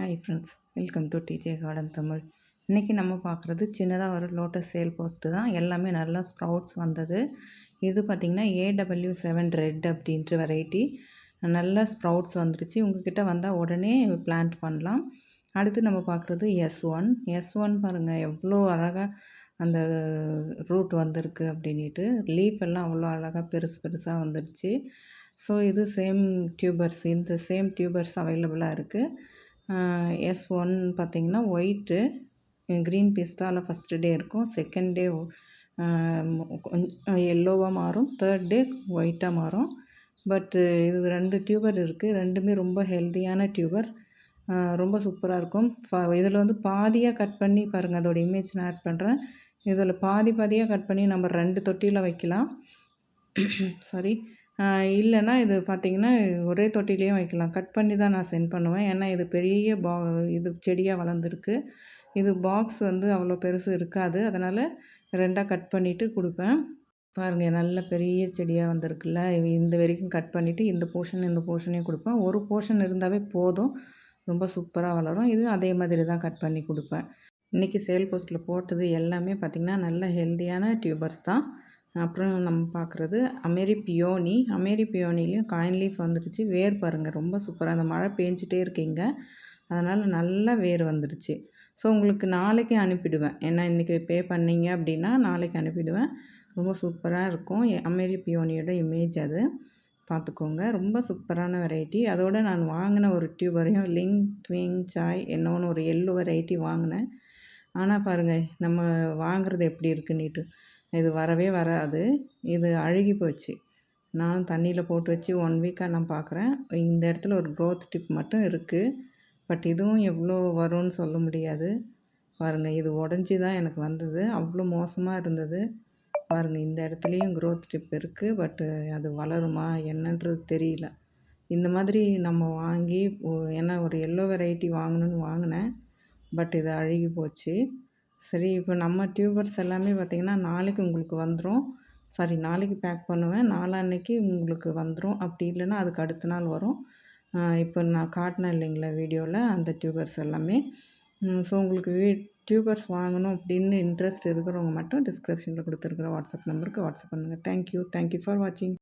Hi friends, welcome to DJ garden Tamil. இன்றைக்கி நம்ம பார்க்குறது சின்னதாக ஒரு லோட்டஸ் சேல் போஸ்ட்டு தான். எல்லாமே நல்லா ஸ்ப்ரவுட்ஸ் வந்தது. இது பார்த்திங்கன்னா AW7 ரெட் அப்படின்ற வெரைட்டி. நல்லா ஸ்ப்ரவுட்ஸ் வந்துடுச்சு. உங்ககிட்ட வந்தால் உடனே பிளான்ட் பண்ணலாம். அடுத்து நம்ம பார்க்குறது S1 பாருங்கள் எவ்வளோ அழகாக அந்த ரூட் வந்திருக்கு அப்படின்ட்டு. லீஃப் எல்லாம் அவ்வளோ அழகாக பெருசு பெருசாக வந்துடுச்சு. ஸோ இது இந்த சேம் டியூபர்ஸ் அவைலபிளாக இருக்குது. S1 பார்த்திங்கன்னா ஒயிட்டு, க்ரீன் பிஸ்தாவில் ஃபஸ்ட்டு டே இருக்கும். செகண்ட் டே கொஞ்சம் எல்லோவாக மாறும். தேர்ட் டே ஒயிட்டாக மாறும். பட்டு இது 2 டியூபர் இருக்குது. ரெண்டுமே ரொம்ப ஹெல்த்தியான டியூபர். ரொம்ப சூப்பராக இருக்கும். இதில் வந்து பாதியாக கட் பண்ணி பாருங்கள், அதோட இமேஜ் நான் ஆட் பண்ணுறேன். இதில் பாதியாக கட் பண்ணி நம்ம 2 தொட்டியில் வைக்கலாம். சாரி, இல்லைன்னா இது பார்த்திங்கன்னா ஒரே தொட்டிலையும் வைக்கலாம். கட் பண்ணி தான் நான் சென்ட் பண்ணுவேன். ஏன்னா இது பெரிய இது செடியாக வளர்ந்துருக்கு. இது பாக்ஸ் வந்து அவ்வளோ பெருசு இருக்காது. அதனால் 2ஆக கட் பண்ணிவிட்டு கொடுப்பேன். பாருங்கள் நல்ல பெரிய செடியாக வந்திருக்குல்ல. இந்த வரைக்கும் கட் பண்ணிவிட்டு இந்த போர்ஷனையும் கொடுப்பேன். ஒரு போர்ஷன் இருந்தாவே போதும், ரொம்ப சூப்பராக வளரும். இது அதே மாதிரி தான் கட் பண்ணி கொடுப்பேன். இன்றைக்கி சேல் போஸ்ட்டில் போட்டது எல்லாமே பார்த்திங்கன்னா நல்ல ஹெல்த்தியான டியூபர்ஸ் தான். அப்புறம் நம்ம பார்க்குறது அமெரி பியோனிலையும் காயின் லீஃப் வந்துடுச்சு. வேர் பாருங்கள் ரொம்ப சூப்பராக, அந்த மழை பேஞ்சிட்டே இருக்கீங்க, அதனால் நல்லா வேர் வந்துடுச்சு. ஸோ உங்களுக்கு நாளைக்கு அனுப்பிடுவேன். ஏன்னா இன்றைக்கி பே பண்ணிங்க அப்படின்னா நாளைக்கு அனுப்பிடுவேன். ரொம்ப சூப்பராக இருக்கும். அமெரி பியோனியோட இமேஜ் அது பார்த்துக்கோங்க. ரொம்ப சூப்பரான வெரைட்டி. அதோடு நான் வாங்கின ஒரு டியூபரையும் லிங் ட்விங் சாய் என்னொன்று ஒரு எல்லோ வெரைட்டி வாங்கினேன். ஆனால் பாருங்கள் நம்ம வாங்குறது எப்படி இருக்குன்னுட்டு, இது வரவே வராது. இது அழுகி போச்சு. நானும் தண்ணியில் போட்டு வச்சு 1 வீக்காக நான் பார்க்குறேன். இந்த இடத்துல ஒரு க்ரோத் டிப் மட்டும் இருக்குது. பட் இதுவும் எவ்வளோ வரும்னு சொல்ல முடியாது. பாருங்கள் இது உடஞ்சி தான் எனக்கு வந்தது. அவ்வளோ மோசமாக இருந்தது. பாருங்கள் இந்த இடத்துலையும் க்ரோத் டிப் இருக்குது. பட்டு அது வளருமா என்னன்றது தெரியல. இந்த மாதிரி நம்ம வாங்கி ஏன்னா ஒரு எல்லோ வெரைட்டி வாங்கணும்னு வாங்கினேன். பட் இது அழுகி போச்சு. சரி, இப்போ நம்ம டியூபர்ஸ் எல்லாமே பார்த்திங்கன்னா நாளைக்கு உங்களுக்கு வந்துடும். நாளைக்கு பேக் பண்ணுவேன். நாளான்னைக்கு உங்களுக்கு வந்துடும். அப்படி இல்லைன்னா அதுக்கு அடுத்த நாள் வரும். இப்போ நான் காட்டினேன் இல்லைங்களா வீடியோவில், அந்த டியூபர்ஸ் எல்லாமே. ஸோ உங்களுக்கு டியூபர்ஸ் வாங்கணும் அப்படின்னு இன்ட்ரெஸ்ட் இருக்கிறவங்க மட்டும் டிஸ்கிரிப்ஷனில் கொடுத்துருக்குற வாட்ஸ்அப் நம்பருக்கு வாட்ஸ்அப் பண்ணுங்கள். தேங்க்யூ ஃபார் வாட்சிங்.